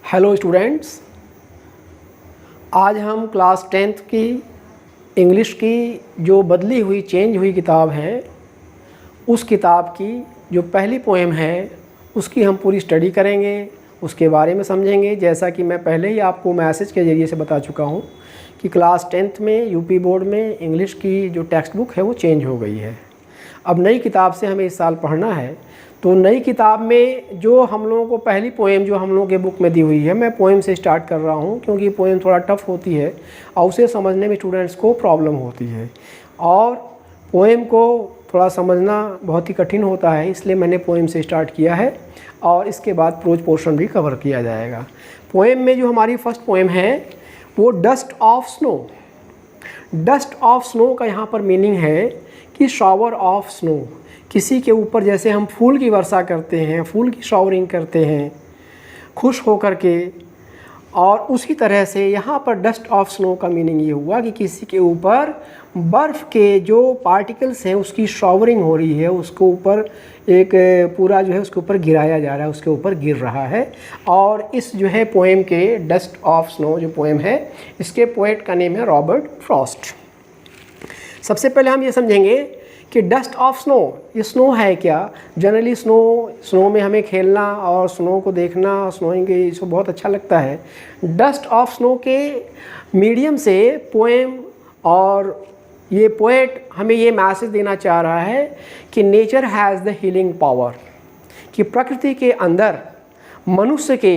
Hello students, आज हम class 10th की इंग्लिश की जो बदली हुई चेंज हुई किताब है, उस किताब की जो पहली पोएम है उसकी हम पूरी स्टडी करेंगे, उसके बारे में समझेंगे। जैसा कि मैं पहले ही आपको मैसेज के ज़रिए से बता चुका हूँ कि क्लास 10th में यूपी बोर्ड में इंग्लिश की जो टेक्स्ट बुक है वो चेंज हो गई है। अब नई किताब से हमें इस साल पढ़ना है, तो नई किताब में जो हम लोगों को पहली पोएम जो हम लोगों के बुक में दी हुई है, मैं पोएम से स्टार्ट कर रहा हूँ क्योंकि पोएम थोड़ा टफ होती है और उसे समझने में स्टूडेंट्स को प्रॉब्लम होती है और पोएम को थोड़ा समझना बहुत ही कठिन होता है, इसलिए मैंने पोएम से स्टार्ट किया है और इसके बाद प्रोज पोर्शन भी कवर किया जाएगा। पोएम में जो हमारी फर्स्ट पोएम है वो dust of snow. Dust of snow का यहाँ पर मीनिंग है कि शावर ऑफ स्नो, किसी के ऊपर जैसे हम फूल की वर्षा करते हैं, फूल की शावरिंग करते हैं खुश होकर के, और उसी तरह से यहाँ पर डस्ट ऑफ स्नो का मीनिंग ये हुआ कि किसी के ऊपर बर्फ़ के जो पार्टिकल्स हैं उसकी शावरिंग हो रही है, उसको ऊपर एक पूरा जो है उसके ऊपर गिराया जा रहा है, उसके ऊपर गिर रहा है। और इस जो है पोएम के डस्ट ऑफ स्नो जो पोएम है, इसके पोएट का नेम है रॉबर्ट फ्रॉस्ट। सबसे पहले हम ये समझेंगे कि डस्ट ऑफ स्नो, ये स्नो है क्या। जनरली स्नो में हमें खेलना और स्नो को देखना, स्नोइंग इसको बहुत अच्छा लगता है। डस्ट ऑफ स्नो के मीडियम से पोएम और ये पोएट हमें ये मैसेज देना चाह रहा है कि nature has the healing power, कि प्रकृति के अंदर मनुष्य के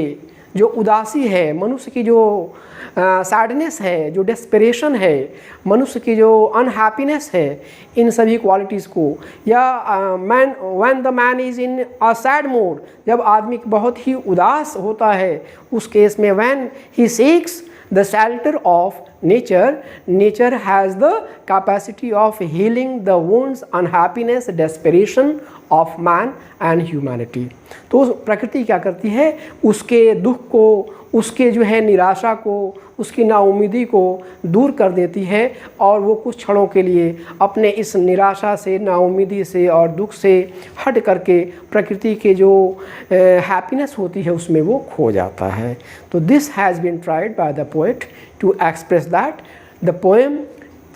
जो उदासी है, मनुष्य की जो सैडनेस है, जो डेस्परेशन है, मनुष्य की जो अनहैप्पीनेस है, इन सभी क्वालिटीज़ को, या man when the man is in a sad mood, जब आदमी बहुत ही उदास होता है उस केस में when he seeks the shelter of nature, nature has the capacity of healing the wounds, unhappiness, desperation of man and humanity. तो प्रकृति क्या करती है, उसके दुख को, उसके जो है निराशा को, उसकी नाउम्मीदी को दूर कर देती है और वो कुछ क्षणों के लिए अपने इस निराशा से, नाउम्मीदी से और दुख से हट करके प्रकृति के जो हैप्पीनेस होती है उसमें वो खो जाता है। तो this has been tried by the poet to express that the poem,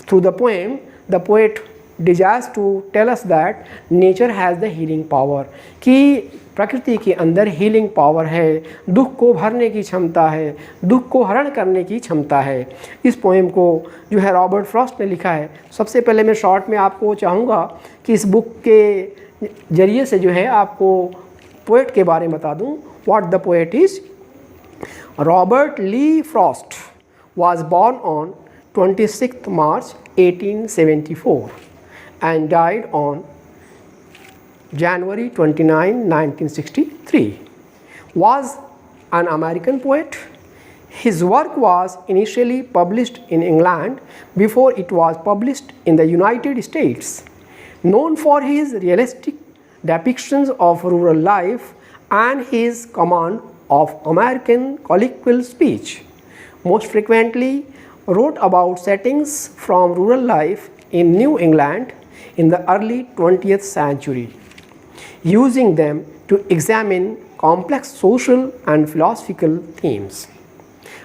through the poem the poet desires to tell us that nature has the healing power, कि प्रकृति के अंदर हीलिंग पावर है, दुख को भरने की क्षमता है, दुख को हरण करने की क्षमता है। इस पोएम को जो है रॉबर्ट फ्रॉस्ट ने लिखा है। सबसे पहले मैं शॉर्ट में आपको चाहूँगा कि इस बुक के ज़रिए से जो है आपको पोएट के बारे में बता दूँ। What the poet is. Robert Lee Frost was born on 26th March 1874 and died on January 29, 1963. Was an American poet. His work was initially published in England before it was published in the United States. Known for his realistic depictions of rural life and his command of American colloquial speech, most frequently wrote about settings from rural life in New England in the early 20th century, using them to examine complex social and philosophical themes.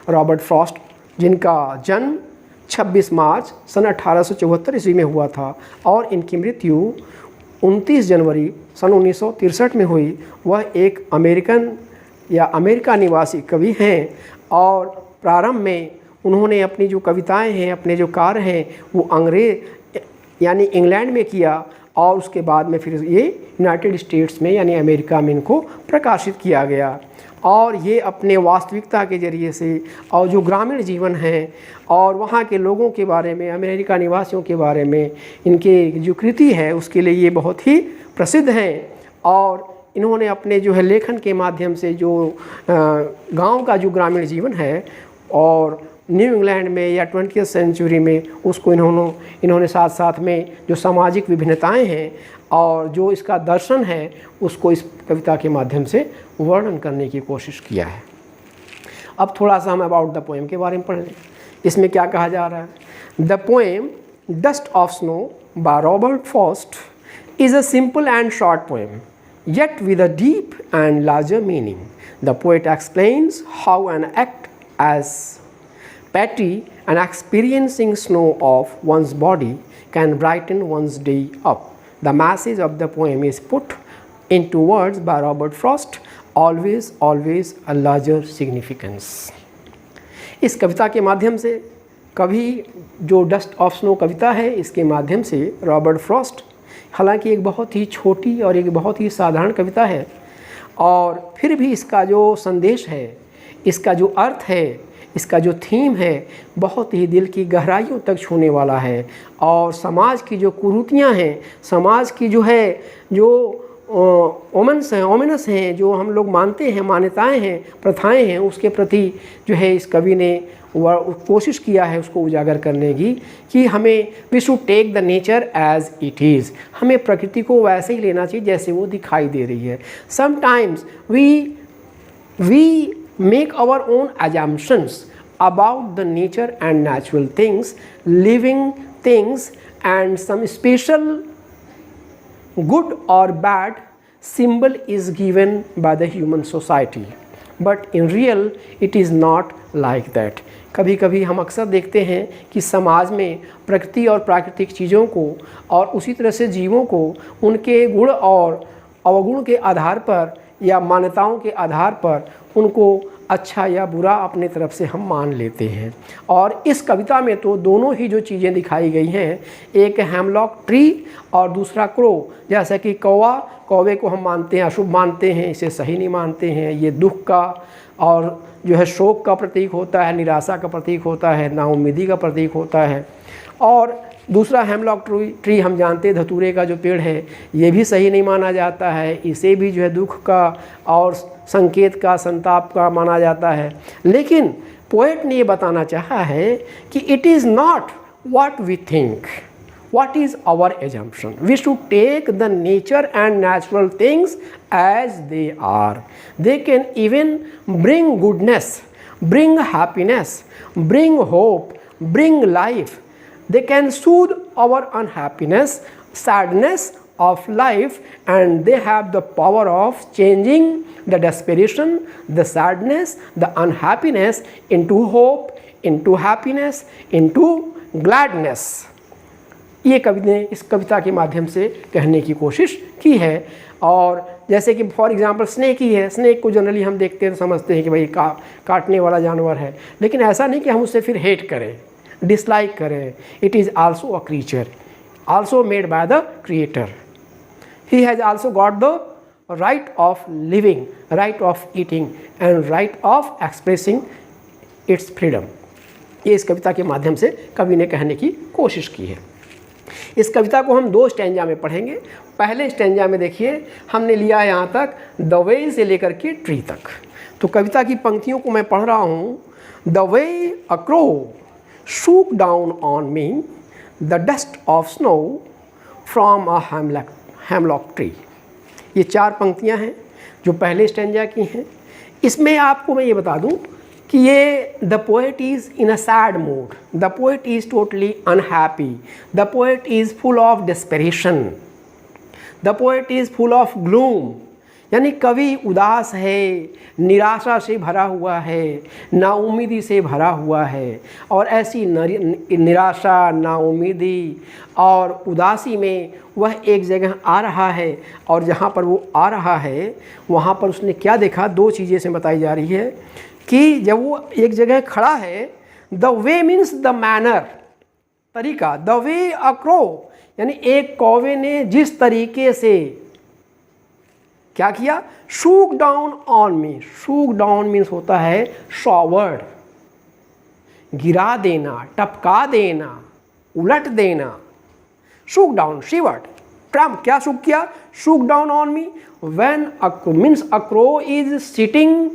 Robert Frost, जिनका जन्म 26 मार्च सन 1874 ईस्वी में हुआ था और इनकी मृत्यु 29 जनवरी सन 1963 में हुई, वह एक अमेरिकन या अमेरिका निवासी कवि हैं और प्रारंभ में उन्होंने अपनी जो कविताएं हैं, अपने जो कार्य हैं, वो अंग्रेज यानी इंग्लैंड में किया और उसके बाद में फिर ये यूनाइटेड स्टेट्स में यानी अमेरिका में इनको प्रकाशित किया गया। और ये अपने वास्तविकता के ज़रिए से और जो ग्रामीण जीवन है और वहाँ के लोगों के बारे में, अमेरिका निवासियों के बारे में इनके जो कृति है उसके लिए ये बहुत ही प्रसिद्ध हैं। और इन्होंने अपने जो है लेखन के माध्यम से जो गांव का जो ग्रामीण जीवन है और न्यू इंग्लैंड में या 20वीं सेंचुरी में उसको इन्होंने साथ साथ में जो सामाजिक विभिन्नताएं हैं और जो इसका दर्शन है उसको इस कविता के माध्यम से वर्णन करने की कोशिश किया है। अब थोड़ा सा हम अबाउट द पोएम के बारे में पढ़ लें। इसमें क्या कहा जा रहा है। The poem dust of snow by Robert Frost is a simple and short poem. yet with a deep and larger meaning. The poet explains how an act as petty and experiencing snow of one's body can brighten one's day up. The message of the poem is put into words by Robert Frost, always, always a larger significance. इस कविता के माध्यम से, कभी जो dust of snow कविता है, इसके माध्यम से रॉबर्ट फ्रॉस्ट, हालांकि एक बहुत ही छोटी और एक बहुत ही साधारण कविता है, और फिर भी इसका जो संदेश है, इसका जो अर्थ है, इसका जो थीम है, बहुत ही दिल की गहराइयों तक छूने वाला है। और समाज की जो कुरीतियाँ हैं, समाज की जो है, जो ओमिनस हैं, जो हम लोग मानते हैं, मान्यताएं हैं, प्रथाएं हैं, उसके प्रति जो है इस कवि ने कोशिश किया है उसको उजागर करने की, कि हमें we should take the nature as it is, हमें प्रकृति को वैसे ही लेना चाहिए जैसे वो दिखाई दे रही है। Sometimes we make our own assumptions about the nature and natural things, living things, and some special good or bad symbol is given by the human society, but in real it is not like that. कभी कभी हम अक्सर देखते हैं कि समाज में प्रकृति और प्राकृतिक चीज़ों को और उसी तरह से जीवों को उनके गुण और अवगुण के आधार पर या मान्यताओं के आधार पर उनको अच्छा या बुरा अपने तरफ से हम मान लेते हैं। और इस कविता में तो दोनों ही जो चीज़ें दिखाई गई हैं, एक हेमलॉक ट्री और दूसरा क्रो, जैसा कि कौवे को हम मानते हैं, अशुभ मानते हैं, इसे सही नहीं मानते हैं, ये दुख का और जो है शोक का प्रतीक होता है, निराशा का प्रतीक होता है, नाउम्मीदी का प्रतीक होता है। और दूसरा हेमलॉक ट्री हम जानते हैं, धतूरे का जो पेड़ है, ये भी सही नहीं माना जाता है, इसे भी जो है दुख का और संकेत का, संताप का माना जाता है। लेकिन पोएट ने ये बताना चाहा है कि it is not what we think, what is our assumption. We should take the nature and natural things as they are. They can even bring goodness, bring happiness, bring hope, bring life. They can soothe our unhappiness, sadness of life, and they have the power of changing the desperation, the sadness, the unhappiness into hope, into happiness, into gladness. ये कवि ने इस कविता के माध्यम से कहने की कोशिश की है। और जैसे कि फॉर एग्जांपल स्नेक ही है, स्नेक को जनरली हम देखते हैं तो समझते हैं कि भाई काटने वाला जानवर है, लेकिन ऐसा नहीं कि हम उससे फिर हेट करें, डिसलाइक करें। It is also a creature, also made by the creator. He has also got the right of living, right of eating and right of expressing it's freedom. ये इस कविता के माध्यम से कवि ने कहने की कोशिश की है। इस कविता को हम 2 स्टैंजा में पढ़ेंगे। पहले स्टैंजा में देखिए, हमने लिया यहाँ तक द वे से लेकर के ट्री तक। तो कविता की पंक्तियों को मैं पढ़ रहा हूँ। The way a crow shook down on me the dust of snow from a hemlock tree. ये 4 पंक्तियाँ हैं जो पहले स्टैंजा की हैं। इसमें आपको मैं ये बता दूँ कि ये the poet is in a sad mood, the poet is totally unhappy, the poet is full of desperation, the poet is full of gloom. यानी कवि उदास है, निराशा से भरा हुआ है, नाउम्मीदी से भरा हुआ है। और ऐसी निराशा, नाउम्मीदी और उदासी में वह एक जगह आ रहा है, और जहाँ पर वो आ रहा है वहाँ पर उसने क्या देखा, 2 चीज़ें से बताई जा रही है कि जब वो एक जगह खड़ा है, the way means the manner, तरीका, द वे अ क्रो, यानी एक कौवे ने जिस तरीके से क्या किया, shook down on me. Shook down means होता है शॉवर्ड, गिरा देना, टपका देना, उलट देना। शूक डाउन, शिवर्ड, ट्रम्प, क्या शूक किया, shook down on me. When means a crow is sitting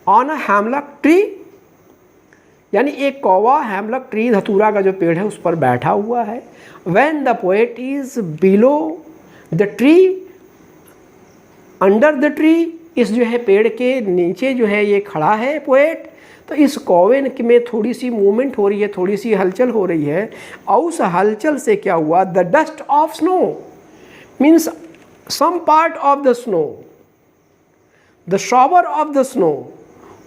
on a hemlock tree, यानी एक कौवा हेमलॉक ट्री, धतूरा का जो पेड़ है, उस पर बैठा हुआ है। When the poet is below the tree, under the tree, इस जो है पेड़ के नीचे जो है ये खड़ा है पोएट। तो इस कौवे में थोड़ी सी मूवमेंट हो रही है, थोड़ी सी हलचल हो रही है, और उस हलचल से क्या हुआ, the dust of snow, means some part of the snow, the shower of the snow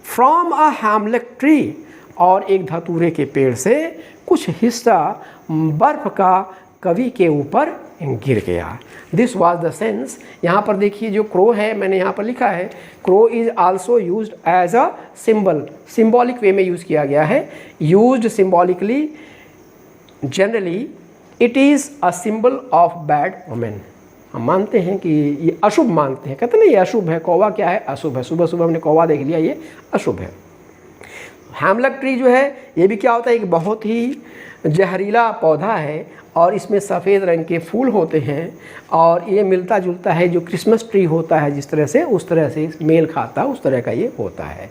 from a hemlock tree, और एक धतूरे के पेड़ से कुछ हिस्सा बर्फ का कवि के ऊपर गिर गया। This was the sense. यहाँ पर देखिए जो क्रो है, मैंने यहाँ पर लिखा है crow is also use as a symbol, symbolic way में यूज़ किया गया है। Used symbolically, generally it is a symbol of bad women. हम मानते हैं कि ये अशुभ मानते हैं, कहते हैं ना ये अशुभ है, कौवा क्या है, अशुभ है। सुबह सुबह हमने कौवा देख लिया, ये अशुभ है। हेमलक ट्री जो है ये भी क्या होता है, एक बहुत ही जहरीला पौधा है और इसमें सफ़ेद रंग के फूल होते हैं और ये मिलता जुलता है जो क्रिसमस ट्री होता है जिस तरह से, उस तरह से मेल खाता, उस तरह का ये होता है।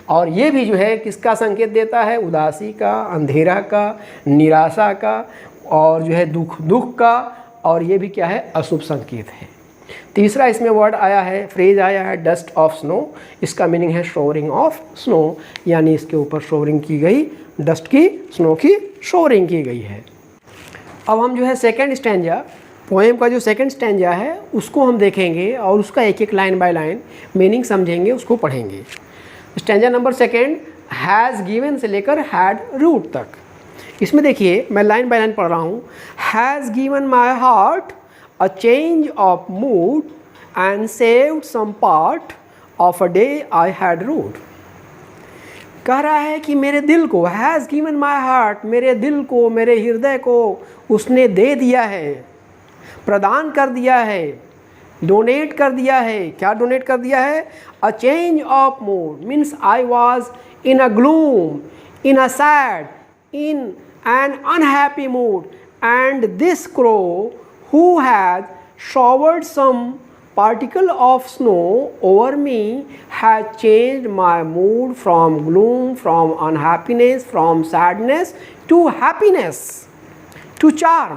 और ये भी जो है किसका संकेत देता है, उदासी का, अंधेरा का, निराशा का और जो है दुख का, और ये भी क्या है, अशुभ संकेत है। तीसरा इसमें वर्ड आया है, फ्रेज आया है डस्ट ऑफ स्नो। इसका मीनिंग है शोवरिंग ऑफ स्नो, यानी इसके ऊपर शोवरिंग की गई, डस्ट की, स्नो की शोवरिंग की गई है। अब हम जो है सेकंड स्टैंजा, पोएम का जो सेकंड स्टैंजा है उसको हम देखेंगे और उसका एक एक लाइन बाय लाइन मीनिंग समझेंगे, उसको पढ़ेंगे। Stanza number second, has given से लेकर हैड रूट तक। इसमें देखिए मैं लाइन बाय लाइन पढ़ रहा हूँ। Has given my heart a change of mood and saved some part of a day I had rued। कह रहा है कि मेरे दिल को, हैज़ गिवन माई हार्ट, मेरे दिल को, मेरे हृदय को उसने दे दिया है, प्रदान कर दिया है, डोनेट कर दिया है। क्या डोनेट कर दिया है, अ change of mood means I was in a gloom, in a sad, in an unhappy mood, and this crow who had showered some particle of snow over me had changed my mood from gloom, from unhappiness, from sadness to happiness, to charm,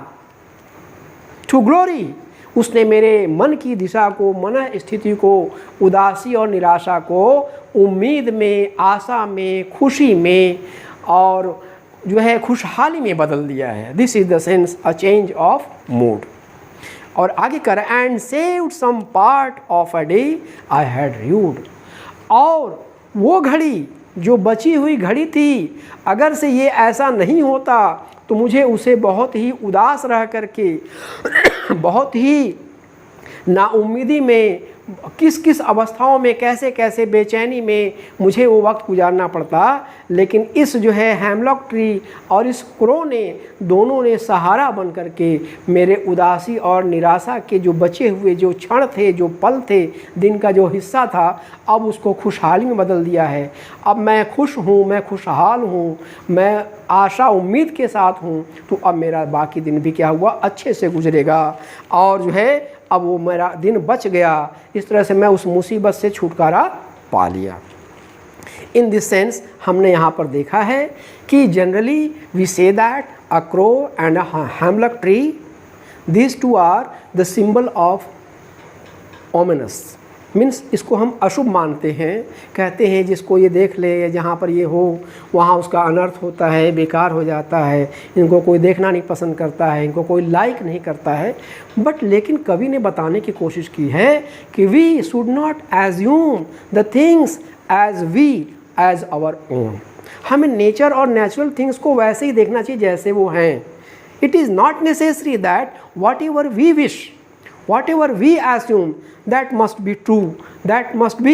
to glory। उसने मेरे मन की दिशा को, मन स्थिति को, उदासी और निराशा को उम्मीद में, आशा में, खुशी में और जो है खुशहाली में बदल दिया है। This is the sense, a change of mood. और आगे कर, and saved some part of a day I had rued. और वो घड़ी जो बची हुई घड़ी थी, अगर से ये ऐसा नहीं होता तो मुझे उसे बहुत ही उदास रह करके बहुत ही नाउम्मीदी में, किस किस अवस्थाओं में, कैसे कैसे बेचैनी में मुझे वो वक्त गुजारना पड़ता। लेकिन इस जो है हेमलॉक ट्री और इस क्रो ने, दोनों ने सहारा बन करके मेरे उदासी और निराशा के जो बचे हुए जो क्षण थे, जो पल थे, दिन का जो हिस्सा था, अब उसको खुशहाली में बदल दिया है। अब मैं खुश हूँ, मैं खुशहाल हूँ, मैं आशा उम्मीद के साथ हूँ, तो अब मेरा बाकी दिन भी क्या हुआ, अच्छे से गुजरेगा और जो है अब वो मेरा दिन बच गया। इस तरह से मैं उस मुसीबत से छुटकारा पा लिया। इन दिस सेंस हमने यहाँ पर देखा है कि generally we say that a crow and a hemlock tree, this two are the symbol of ominous, means इसको हम अशुभ मानते हैं। कहते हैं जिसको ये देख ले, जहाँ पर ये हो वहाँ उसका अनर्थ होता है, बेकार हो जाता है, इनको कोई देखना नहीं पसंद करता है, इनको कोई लाइक नहीं करता है। बट लेकिन कवि ने बताने की कोशिश की है कि we should not assume the things as we as our own. हमें नेचर और नेचुरल थिंग्स को वैसे ही देखना चाहिए जैसे वो हैं। It is not necessary that whatever we wish, whatever we assume that must be true, that must be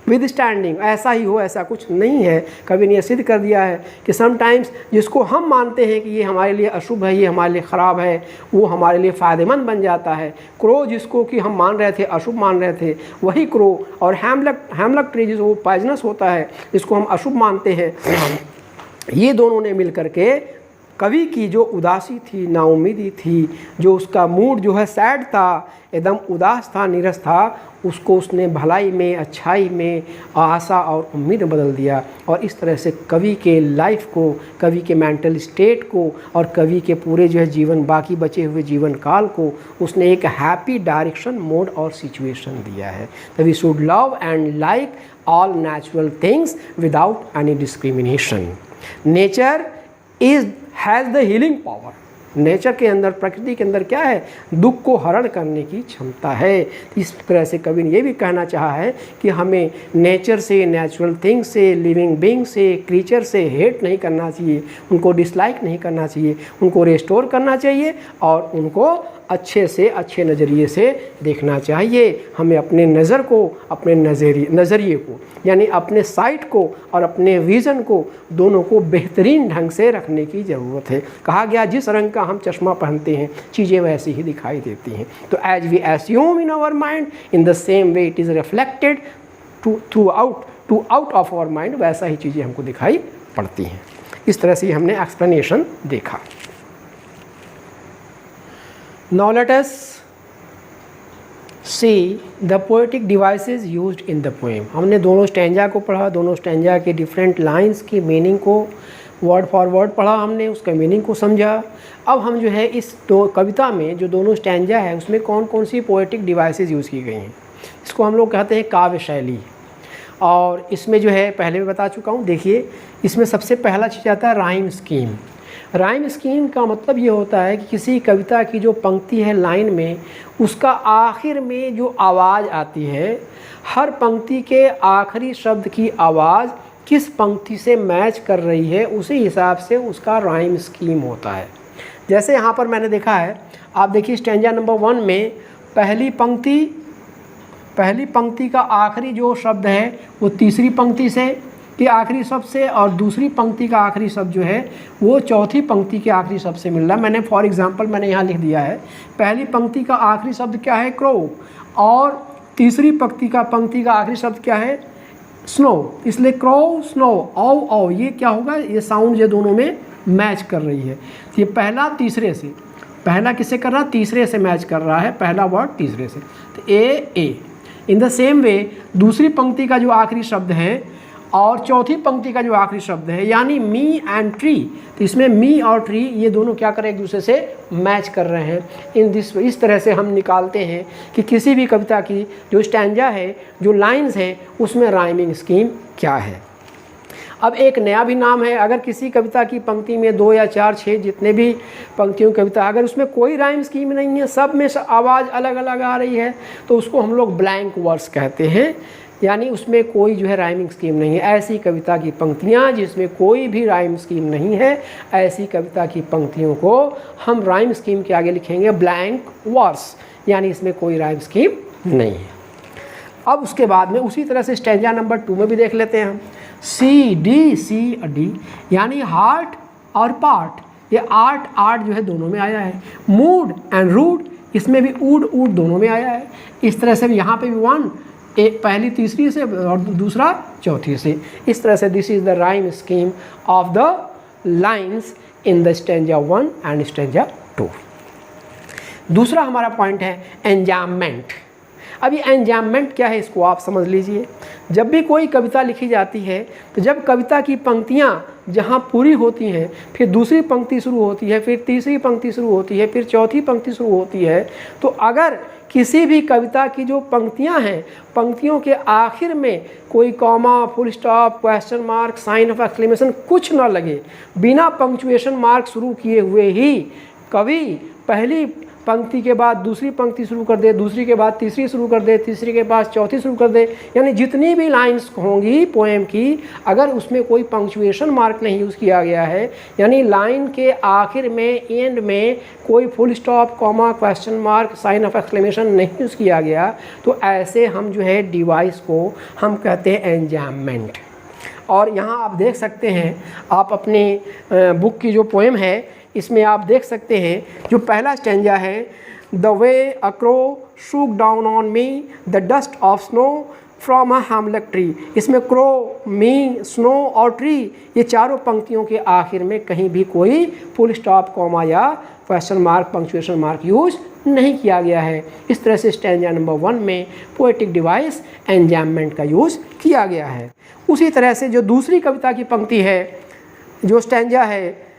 withstanding, ऐसा ही हो, ऐसा कुछ नहीं है। कवि ने सिद्ध कर दिया है कि समटाइम्स जिसको हम मानते हैं कि ये हमारे लिए अशुभ है, ये हमारे लिए ख़राब है, वो हमारे लिए फ़ायदेमंद बन जाता है। क्रो जिसको कि हम मान रहे थे, अशुभ मान रहे थे, वही क्रो, और हेमलक ट्री जिसको पॉइजनस होता है, जिसको हम अशुभ मानते हैं, ये दोनों ने मिल करके कवि की जो उदासी थी, नाउम्मीदी थी, जो उसका मूड जो है सैड था, एकदम उदास था, नीरस था, उसको उसने भलाई में, अच्छाई में, आशा और उम्मीद में बदल दिया। और इस तरह से कवि के लाइफ को, कवि के मेंटल स्टेट को और कवि के पूरे जो है जीवन, बाकी बचे हुए जीवन काल को उसने एक हैप्पी डायरेक्शन, मोड और सिचुएशन दिया है। तो we should love and like all natural things without any discrimination. Nature has the healing power, nature के अंदर, प्रकृति के अंदर क्या है, दुख को हरण करने की क्षमता है। इस तरह से कवि ने ये भी कहना चाहा है कि हमें नेचर से, नेचुरल थिंग से, लिविंग बीइंग से, क्रीचर से हेट नहीं करना चाहिए, उनको डिसलाइक नहीं करना चाहिए, उनको रेस्टोर करना चाहिए और उनको अच्छे से अच्छे नज़रिए से देखना चाहिए। हमें अपने नज़र को, अपने नज़रिए को, यानी अपने साइट को और अपने विज़न को, दोनों को बेहतरीन ढंग से रखने की ज़रूरत है। कहा गया जिस रंग का हम चश्मा पहनते हैं चीज़ें वैसी ही दिखाई देती हैं। तो as we assume in our mind, in the same way it is reflected to out of our mind, वैसा ही चीज़ें हमको दिखाई पड़ती हैं। इस तरह से हमने एक्सप्लेनेशन देखा। Now let us see the poetic devices used in the poem. हमने दोनों स्टैंजा को पढ़ा, दोनों स्टैंजा के डिफरेंट लाइंस की मीनिंग को वर्ड फॉर वर्ड पढ़ा, हमने उसका मीनिंग को समझा। अब हम जो है इस कविता में जो दोनों स्टैंजा है उसमें कौन कौन सी पोएटिक डिवाइसेस यूज़ की गई हैं, इसको हम लोग कहते हैं काव्य शैली। और इसमें जो है पहले भी बता चुका हूँ, देखिए इसमें सबसे पहला चीज़ आता है राइम स्कीम। राइम स्कीम का मतलब ये होता है कि किसी कविता की जो पंक्ति है लाइन में, उसका आखिर में जो आवाज़ आती है, हर पंक्ति के आखिरी शब्द की आवाज़ किस पंक्ति से मैच कर रही है उसी हिसाब से उसका राइम स्कीम होता है। जैसे यहाँ पर मैंने देखा है, आप देखिए स्टैंजा नंबर 1 में पहली पंक्ति का आखिरी जो शब्द है वो तीसरी पंक्ति से के आखिरी शब्द से, और दूसरी पंक्ति का आखिरी शब्द जो है वो चौथी पंक्ति के आखिरी शब्द से मिल रहा है। मैंने फॉर एग्जांपल मैंने यहाँ लिख दिया है, पहली पंक्ति का आखिरी शब्द क्या है, क्रो, और तीसरी पंक्ति का आखिरी शब्द क्या है, स्नो। इसलिए क्रो, स्नो, औ औ, ये क्या होगा, ये साउंड ये दोनों में मैच कर रही है। ये पहला तीसरे से, पहला किससे कर रहा है, तीसरे से मैच कर रहा है, पहला वर्ड तीसरे से, तो ए। इन द सेम वे दूसरी पंक्ति का जो आखिरी शब्द है और चौथी पंक्ति का जो आखिरी शब्द है, यानी मी एंड ट्री, तो इसमें मी और ट्री ये दोनों क्या कर रहे हैं, एक दूसरे से मैच कर रहे हैं। इस तरह से हम निकालते हैं कि किसी भी कविता की जो स्टैंजा है, जो लाइंस है, उसमें राइमिंग स्कीम क्या है। अब एक नया भी नाम है, अगर किसी कविता की पंक्ति में 2 या 4, 6 जितने भी पंक्तियों की कविता, अगर उसमें कोई राइम स्कीम नहीं है, सब में आवाज़ अलग अलग आ रही है, तो उसको हम लोग ब्लैंक वर्स कहते हैं, यानी उसमें कोई जो है राइमिंग स्कीम नहीं है। ऐसी कविता की पंक्तियाँ जिसमें कोई भी राइम स्कीम नहीं है, ऐसी कविता की पंक्तियों को हम राइम स्कीम के आगे लिखेंगे ब्लैंक वर्स, यानी इसमें कोई राइम स्कीम नहीं है। अब उसके बाद में उसी तरह से स्टैंजा नंबर 2 में भी देख लेते हैं हम, सी डी, यानी हार्ट और पार्ट, ये आर्ट जो है दोनों में आया है। मूड एंड रूड, इसमें भी ऊड दोनों में आया है। इस तरह से भी यहाँ पे भी 1 एक पहली तीसरी से और दूसरा चौथी से। इस तरह से this is the rhyme scheme of the lines in the stanza 1 and stanza 2। दूसरा हमारा पॉइंट है एंजाममेंट। अब ये एंजाममेंट क्या है, इसको आप समझ लीजिए। जब भी कोई कविता लिखी जाती है तो जब कविता की पंक्तियाँ जहाँ पूरी होती हैं, फिर दूसरी पंक्ति शुरू होती है, फिर तीसरी पंक्ति शुरू होती है, फिर चौथी पंक्ति शुरू होती है, तो अगर किसी भी कविता की जो पंक्तियाँ हैं, पंक्तियों के आखिर में कोई comma, full stop, question mark, sign of exclamation कुछ ना लगे, बिना पंक्चुएशन मार्क शुरू किए हुए ही कवि पहली पंक्ति के बाद दूसरी पंक्ति शुरू कर दे, दूसरी के बाद तीसरी शुरू कर दे, तीसरी के बाद चौथी शुरू कर दे, यानी जितनी भी लाइंस होंगी पोएम की, अगर उसमें कोई पंक्चुएशन मार्क नहीं यूज़ किया गया है, यानी लाइन के आखिर में, एंड में कोई full stop, comma, question mark, sign of exclamation नहीं यूज़ किया गया, तो ऐसे हम जो है डिवाइस को हम कहते हैं एंजाममेंट। और यहाँ आप देख सकते हैं, आप अपने बुक की जो पोएम है इसमें आप देख सकते हैं, जो पहला स्टैंजा है, the way a crow shook down on me the dust of snow from a hemlock tree. इसमें क्रो, मी, स्नो और ट्री, ये चारों पंक्तियों के आखिर में कहीं भी कोई फुल स्टॉप, कॉमा या question mark, punctuation mark use नहीं किया गया है। इस तरह से स्टैंजा नंबर 1 में पोएटिक डिवाइस एंजाममेंट का यूज़ किया गया है। उसी तरह से जो दूसरी कविता की पंक्ति है, जो स्टैंजा है,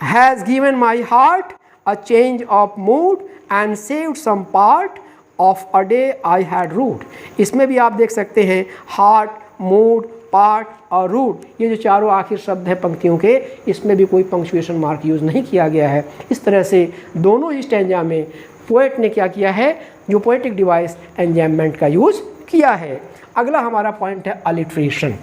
has given my heart a change of mood and saved some part of a day I had rued। इसमें भी आप देख सकते हैं हार्ट, मूड, पार्ट और रूट, ये जो चारों आखिर शब्द हैं पंक्तियों के, इसमें भी कोई पंक्चुएशन मार्क यूज़ नहीं किया गया है। इस तरह से दोनों ही स्टैंजा में पोएट ने क्या किया है, जो पोएटिक डिवाइस एंजाइममेंट का यूज़ किया है। अगला हमारा पॉइंट है अलिट्रेशन।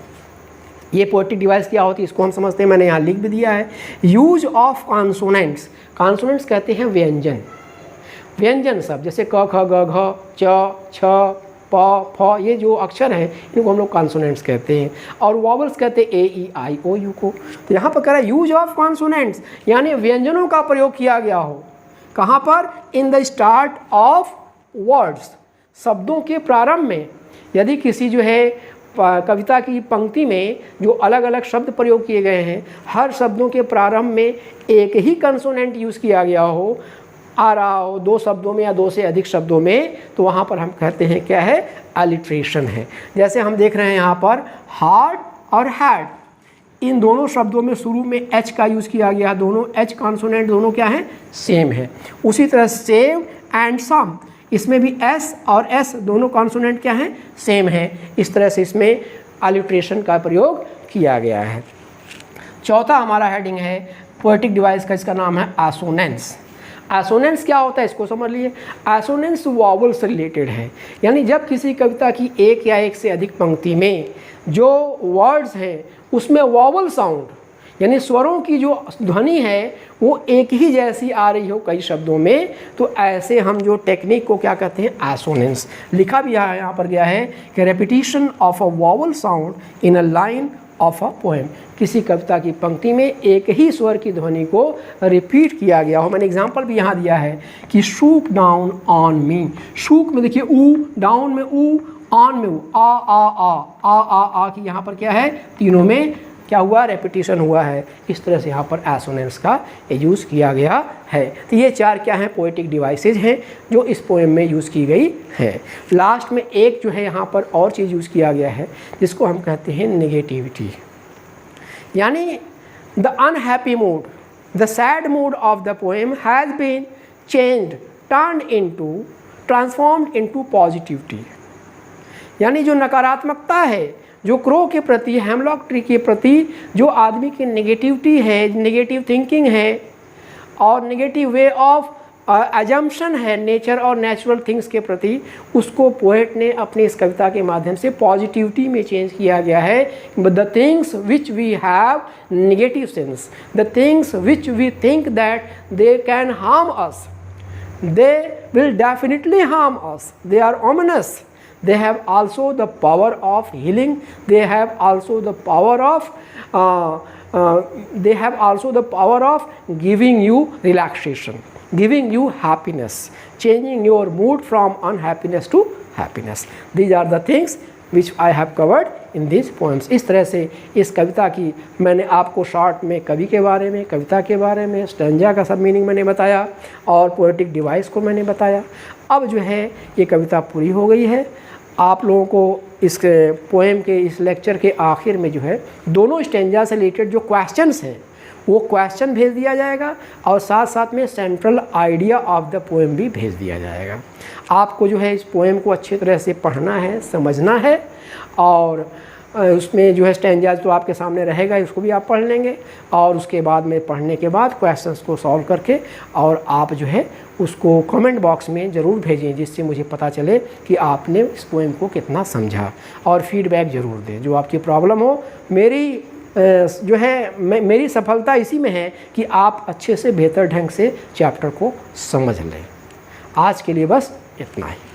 ये पोएटिक डिवाइस क्या होती है इसको हम समझते हैं, मैंने यहाँ लिख भी दिया है। यूज ऑफ कॉन्सोनेंट्स, कॉन्सोनेंट्स कहते हैं व्यंजन, व्यंजन शब्द जैसे क ख ग घ च छ प फ, ये जो अक्षर हैं इनको हम लोग कॉन्सोनेंट्स कहते हैं। और वॉवल्स कहते हैं ए ई आई ओ यू को। तो यहाँ पर कह रहा है यूज ऑफ कॉन्सोनेंट्स, यानी व्यंजनों का प्रयोग किया गया हो। कहाँ पर? In the start of words, शब्दों के प्रारंभ में। यदि किसी जो है कविता की पंक्ति में जो अलग अलग शब्द प्रयोग किए गए हैं, हर शब्दों के प्रारंभ में एक ही कंसोनेंट यूज़ किया गया हो, आ रहा हो दो शब्दों में या दो से अधिक शब्दों में, तो वहाँ पर हम कहते हैं क्या है, अलिट्रेशन है। जैसे हम देख रहे हैं यहाँ पर हार्ट और हैड, इन दोनों शब्दों में शुरू में एच का यूज़ किया गया, दोनों एच कॉन्सोनेंट दोनों क्या हैं, सेम है। उसी तरह सेव एंड सम, इसमें भी एस और एस दोनों कॉन्सोनेंट क्या हैं, सेम है। इस तरह से इसमें अलिट्रेशन का प्रयोग किया गया है। चौथा हमारा हेडिंग है पोएटिक डिवाइस का, इसका नाम है एसोनेंस। एसोनेंस क्या होता है इसको समझ लिए। एसोनेंस वॉवल से रिलेटेड है, यानी जब किसी कविता की एक या एक से अधिक पंक्ति में जो वर्ड्स हैं उसमें वॉवल साउंड यानी स्वरों की जो ध्वनि है वो एक ही जैसी आ रही हो कई शब्दों में, तो ऐसे हम जो टेक्निक को क्या कहते हैं, एसोनेंस। लिखा भी यहाँ पर गया है कि repetition of a vowel sound in a line of a poem, किसी कविता की पंक्ति में एक ही स्वर की ध्वनि को रिपीट किया गया हो। मैंने एग्जांपल भी यहाँ दिया है कि shook down on me, shook में देखिए ऊ, डाउन में ऊ, ऑन में ऊ, आ की यहाँ पर क्या है, तीनों में क्या हुआ, रेपिटेशन हुआ है। इस तरह से यहाँ पर एसोनेंस का यूज़ किया गया है। तो ये चार क्या हैं, पोएटिक डिवाइसेज हैं जो इस पोएम में यूज़ की गई है। लास्ट में एक जो है यहाँ पर और चीज़ यूज़ किया गया है जिसको हम कहते हैं नेगेटिविटी, यानी the unhappy mood, the sad mood of the poem has been changed, turned into, transformed into positivity, यानी जो नकारात्मकता है, जो क्रो के प्रति, हेमलॉक ट्री के प्रति जो आदमी की नेगेटिविटी है, नेगेटिव थिंकिंग है और नेगेटिव वे ऑफ एजम्पशन है नेचर और नेचुरल थिंग्स के प्रति, उसको पोएट ने अपनी इस कविता के माध्यम से पॉजिटिविटी में चेंज किया गया है। The things which we have negative sense, the things which we think that they can harm us, they will definitely harm us, they are ominous. They have also the power of healing. They have also the power of giving you relaxation, giving you happiness, changing your mood from unhappiness to happiness. These are the things which I have covered in these poems. इस तरह से इस कविता की मैंने आपको short में कवि के बारे में, कविता के बारे में, स्टैंजा का सब मीनिंग मैंने बताया और पोएटिक डिवाइस को मैंने बताया। अब जो है ये कविता पूरी हो गई है। आप लोगों को इस पोएम के इस लेक्चर के आखिर में जो है दोनों स्टैंजा से रिलेटेड जो क्वेश्चंस हैं वो क्वेश्चन भेज दिया जाएगा और साथ साथ में central idea of the poem भी भेज दिया जाएगा। आपको जो है इस पोएम को अच्छी तरह से पढ़ना है, समझना है और उसमें जो है स्टैंजाज तो आपके सामने रहेगा, उसको भी आप पढ़ लेंगे और उसके बाद में पढ़ने के बाद क्वेश्चंस को सॉल्व करके और आप जो है उसको कमेंट बॉक्स में ज़रूर भेजें, जिससे मुझे पता चले कि आपने इस पोएम को कितना समझा, और फीडबैक ज़रूर दें। जो आपकी प्रॉब्लम हो, मेरी जो है मेरी सफलता इसी में है कि आप अच्छे से बेहतर ढंग से चैप्टर को समझ लें। आज के लिए बस इतना ही।